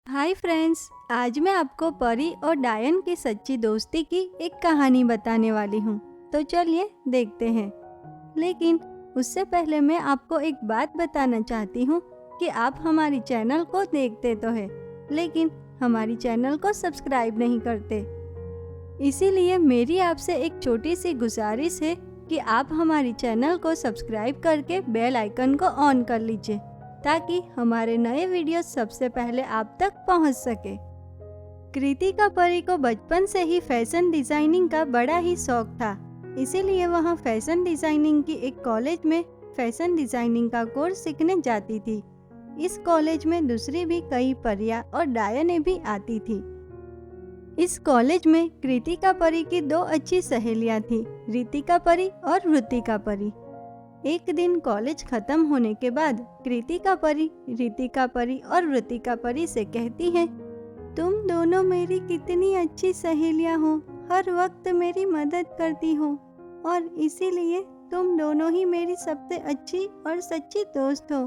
Hi friends, आज मैं आपको परी और डायन की सच्ची दोस्ती की एक कहानी बताने वाली हूँ। तो चलिए देखते हैं। लेकिन उससे पहले मैं आपको एक बात बताना चाहती हूँ कि आप हमारी चैनल को देखते तो है, लेकिन हमारी चैनल को सब्सक्राइब नहीं करते। इसीलिए मेरी आपसे एक छोटी सी गुजारिश है कि आप हमारी चैनल को सब्सक्राइब करके बेल आइकन को ऑन कर लीजिए, ताकि हमारे नए वीडियो सबसे पहले आप तक पहुंच सके। कृतिका परी को बचपन से ही फैशन डिजाइनिंग का बड़ा ही शौक था, इसीलिए वह फैशन डिजाइनिंग की एक कॉलेज में फैशन डिजाइनिंग का कोर्स सीखने जाती थी। इस कॉलेज में दूसरी भी कई परियां और डायनें भी आती थी। इस कॉलेज में कृतिका परी की दो अच्छी सहेलियां थी, रितिका परी और ऋतिका परी। एक दिन कॉलेज खत्म होने के बाद कृतिका परी रितिका परी और ऋतिका परी से कहती है, तुम दोनों मेरी कितनी अच्छी सहेलियां हो, हर वक्त मेरी मदद करती हो और इसीलिए तुम दोनों ही मेरी सबसे अच्छी और सच्ची दोस्त हो।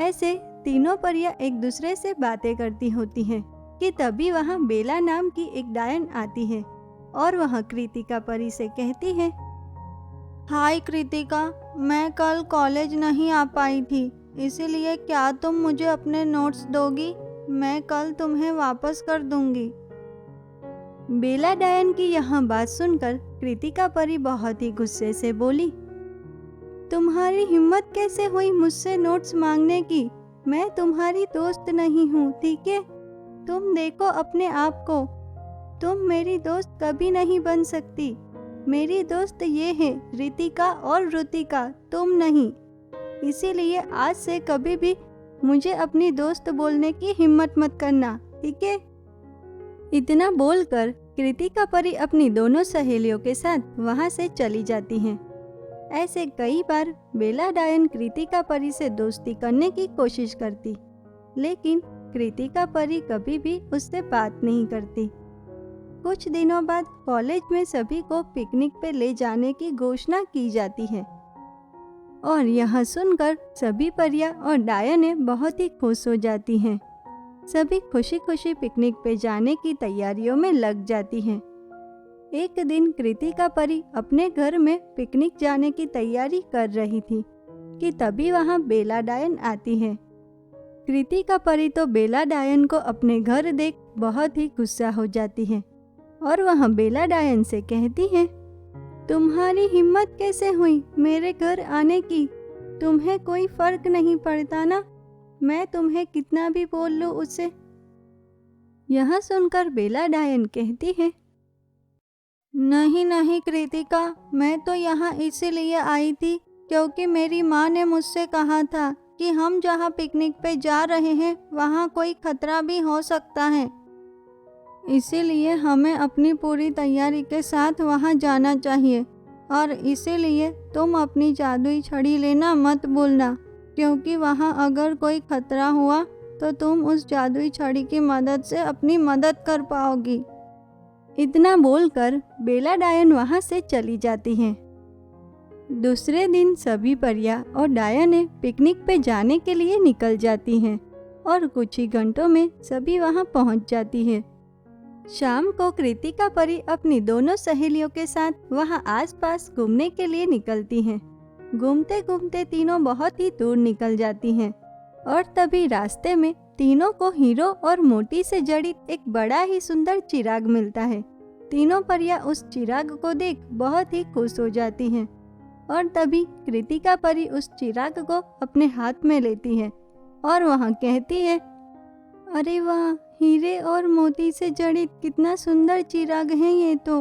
ऐसे तीनों परियां एक दूसरे से बातें करती होती हैं कि तभी वहां बेला नाम की एक डायन आती है और वह कृतिका परी से कहती है, हाय कृतिका, मैं कल कॉलेज नहीं आ पाई थी, इसीलिए क्या तुम मुझे अपने नोट्स दोगी? मैं कल तुम्हें वापस कर दूंगी। बेला डायन की यह बात सुनकर कृतिका परी बहुत ही गुस्से से बोली, तुम्हारी हिम्मत कैसे हुई मुझसे नोट्स मांगने की? मैं तुम्हारी दोस्त नहीं हूँ, ठीक है? तुम देखो अपने आप को, तुम मेरी दोस्त कभी नहीं बन सकती। मेरी दोस्त ये है रितिका और ऋतिका, तुम नहीं। इसीलिए आज से कभी भी मुझे अपनी दोस्त बोलने की हिम्मत मत करना, ठीक है? इतना बोलकर कृतिका परी अपनी दोनों सहेलियों के साथ वहां से चली जाती हैं। ऐसे कई बार बेला डायन कृतिका परी से दोस्ती करने की कोशिश करती, लेकिन कृतिका परी कभी भी उससे बात नहीं करती। कुछ दिनों बाद कॉलेज में सभी को पिकनिक पे ले जाने की घोषणा की जाती है और यह सुनकर सभी परियां और डायनें बहुत ही खुश हो जाती हैं। सभी खुशी खुशी पिकनिक पे जाने की तैयारियों में लग जाती हैं। एक दिन कृतिका परी अपने घर में पिकनिक जाने की तैयारी कर रही थी कि तभी वहां बेला डायन आती है। कृतिका परी तो बेला डायन को अपने घर देख बहुत ही गुस्सा हो जाती है और वह बेला डायन से कहती है, तुम्हारी हिम्मत कैसे हुई मेरे घर आने की? तुम्हें कोई फर्क नहीं पड़ता ना, मैं तुम्हें कितना भी बोल लूं उससे। यह सुनकर बेला डायन कहती है, नहीं नहीं कृतिका, मैं तो यहाँ इसीलिए आई थी क्योंकि मेरी माँ ने मुझसे कहा था कि हम जहाँ पिकनिक पे जा रहे हैं वहाँ कोई खतरा भी हो सकता है, इसीलिए हमें अपनी पूरी तैयारी के साथ वहां जाना चाहिए और इसीलिए तुम अपनी जादुई छड़ी लेना मत भूलना, क्योंकि वहां अगर कोई खतरा हुआ तो तुम उस जादुई छड़ी की मदद से अपनी मदद कर पाओगी। इतना बोलकर बेला डायन वहां से चली जाती हैं। दूसरे दिन सभी परियां और डायनें पिकनिक पे जाने के लिए निकल जाती हैं और कुछ ही घंटों में सभी वहां पहुंच जाती हैं। शाम को कृतिका परी अपनी दोनों सहेलियों के साथ वहां आसपास घूमने के लिए निकलती हैं। घूमते घूमते तीनों बहुत ही दूर निकल जाती हैं और तभी रास्ते में तीनों को हीरो और मोती से जड़ित एक बड़ा ही सुंदर चिराग मिलता है। तीनों परियां उस चिराग को देख बहुत ही खुश हो जाती हैं और तभी कृतिका परी उस चिराग को अपने हाथ में लेती है और वहां कहती है, अरे वाह, हीरे और मोती से जड़ित कितना सुंदर चिराग है ये तो।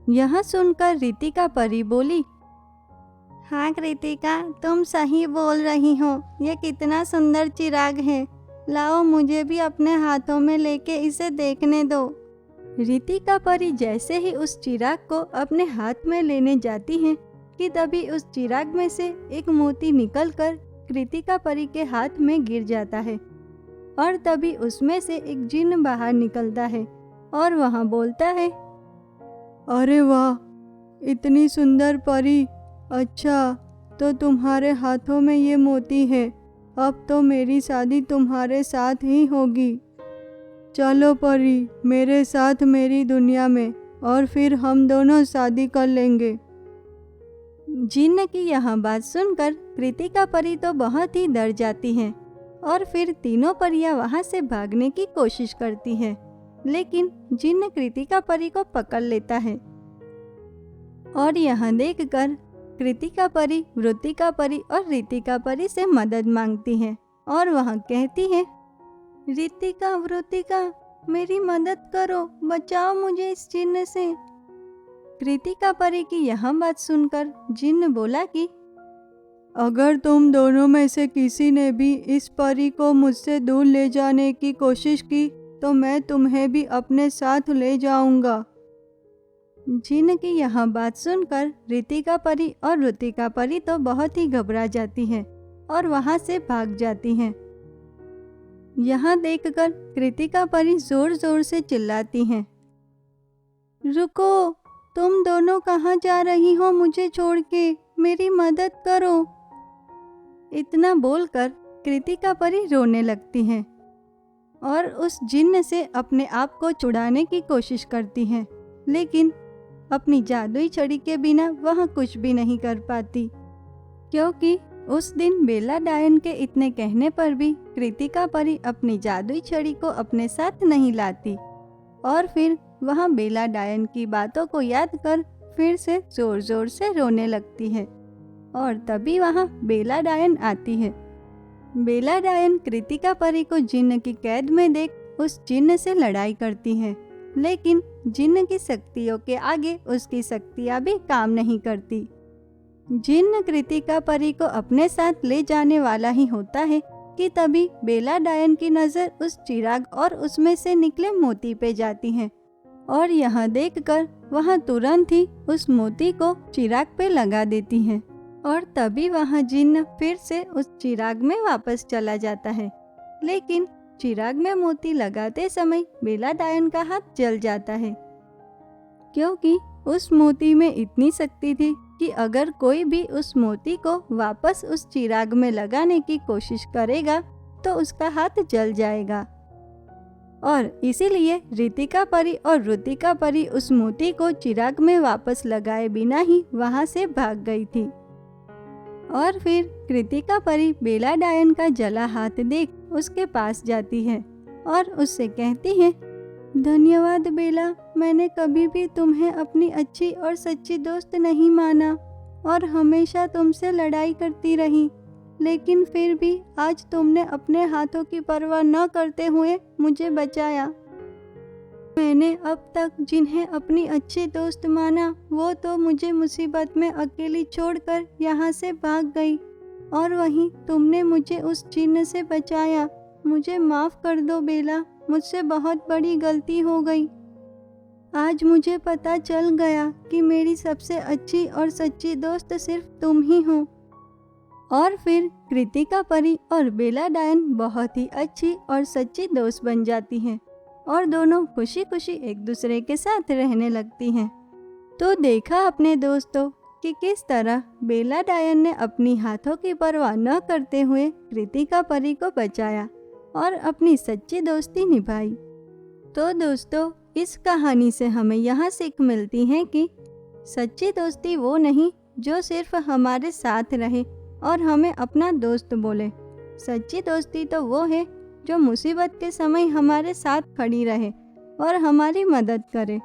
यह सुनकर रितिका परी बोली, हाँ कृतिका, तुम सही बोल रही हो, ये कितना सुंदर चिराग है, लाओ मुझे भी अपने हाथों में लेके इसे देखने दो। रितिका परी जैसे ही उस चिराग को अपने हाथ में लेने जाती है कि तभी उस चिराग में से एक मोती निकलकर कृतिका परी के हाथ में गिर जाता है और तभी उसमें से एक जिन्न बाहर निकलता है और वह बोलता है, अरे वाह, इतनी सुंदर परी, अच्छा तो तुम्हारे हाथों में ये मोती है, अब तो मेरी शादी तुम्हारे साथ ही होगी। चलो परी, मेरे साथ मेरी दुनिया में, और फिर हम दोनों शादी कर लेंगे। जिन्न की यह बात सुनकर कृतिका परी तो बहुत ही डर जाती है और फिर तीनों परियां वहां से भागने की कोशिश करती है, लेकिन जिन्न कृतिका परी को पकड़ लेता है। और यह देखकर कृतिका परी वृत्तिका परी और ऋतिका परी से मदद मांगती है और वह कहती है, ऋतिका वृत्तिका, मेरी मदद करो, बचाओ मुझे इस जिन्न से। कृतिका परी की यह बात सुनकर जिन्न बोला कि अगर तुम दोनों में से किसी ने भी इस परी को मुझसे दूर ले जाने की कोशिश की तो मैं तुम्हें भी अपने साथ ले जाऊंगा। जिन्न की यह बात सुनकर ऋतिका परी और ऋतिका परी तो बहुत ही घबरा जाती हैं और वहां से भाग जाती हैं। यह देखकर कृतिका परी जोर जोर से चिल्लाती हैं, रुको, तुम दोनों कहाँ जा रही हो मुझे छोड़ के, मेरी मदद करो। इतना बोलकर कृतिका परी रोने लगती हैं और उस जिन्न से अपने आप को छुड़ाने की कोशिश करती हैं, लेकिन अपनी जादुई छड़ी के बिना वह कुछ भी नहीं कर पाती, क्योंकि उस दिन बेला डायन के इतने कहने पर भी कृतिका परी अपनी जादुई छड़ी को अपने साथ नहीं लाती और फिर वह बेला डायन की बातों को याद कर फिर से जोर जोर से रोने लगती है। और तभी वहाँ बेला डायन आती है। बेला डायन कृतिका परी को जिन्न की कैद में देख उस जिन्न से लड़ाई करती है, लेकिन जिन्न की शक्तियों के आगे उसकी शक्तियाँ भी काम नहीं करती। जिन्न कृतिका परी को अपने साथ ले जाने वाला ही होता है कि तभी बेला डायन की नज़र उस चिराग और उसमें से निकले मोती पे जाती है और यह देखकर वह तुरंत ही उस मोती को चिराग पे लगा देती है और तभी वह जिन्न फिर से उस चिराग में वापस चला जाता है। लेकिन चिराग में मोती लगाते समय बेला डायन का हाथ जल जाता है, क्योंकि उस मोती में इतनी शक्ति थी कि अगर कोई भी उस मोती को वापस उस चिराग में लगाने की कोशिश करेगा तो उसका हाथ जल जाएगा। और इसीलिए ऋतिका परी और ऋतिका परी उस मोती को चिराग में वापस लगाए बिना ही वहां से भाग गई थी। और फिर कृतिका परी बेला डायन का जला हाथ देख उसके पास जाती है और उससे कहती है, धन्यवाद बेला, मैंने कभी भी तुम्हें अपनी अच्छी और सच्ची दोस्त नहीं माना और हमेशा तुमसे लड़ाई करती रही, लेकिन फिर भी आज तुमने अपने हाथों की परवाह न करते हुए मुझे बचाया। मैंने अब तक जिन्हें अपनी अच्छी दोस्त माना वो तो मुझे मुसीबत में अकेली छोड़कर यहाँ से भाग गई, और वहीं तुमने मुझे उस जिन्न से बचाया। मुझे माफ़ कर दो बेला, मुझसे बहुत बड़ी गलती हो गई। आज मुझे पता चल गया कि मेरी सबसे अच्छी और सच्ची दोस्त सिर्फ तुम ही हो। और फिर कृतिका परी और बेला डायन बहुत ही अच्छी और सच्ची दोस्त बन जाती हैं और दोनों खुशी खुशी एक दूसरे के साथ रहने लगती हैं। तो देखा अपने दोस्तों कि किस तरह बेला डायन ने अपनी हाथों की परवाह न करते हुए कृतिका परी को बचाया और अपनी सच्ची दोस्ती निभाई। तो दोस्तों, इस कहानी से हमें यह सीख मिलती है कि सच्ची दोस्ती वो नहीं जो सिर्फ हमारे साथ रहे और हमें अपना दोस्त बोले। सच्ची दोस्ती तो वो है जो मुसीबत के समय हमारे साथ खड़ी रहे और हमारी मदद करे।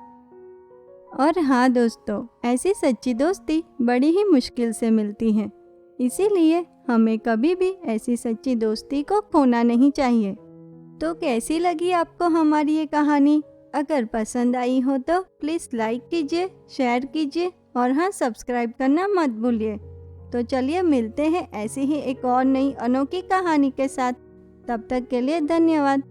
और हाँ दोस्तों, ऐसी सच्ची दोस्ती बड़ी ही मुश्किल से मिलती है, इसीलिए हमें कभी भी ऐसी सच्ची दोस्ती को खोना नहीं चाहिए। तो कैसी लगी आपको हमारी ये कहानी? अगर पसंद आई हो तो प्लीज़ लाइक कीजिए, शेयर कीजिए और हाँ, सब्सक्राइब करना मत भूलिए। तो चलिए मिलते हैं ऐसी ही एक और नई अनोखी कहानी के साथ। तब तक के लिए धन्यवाद।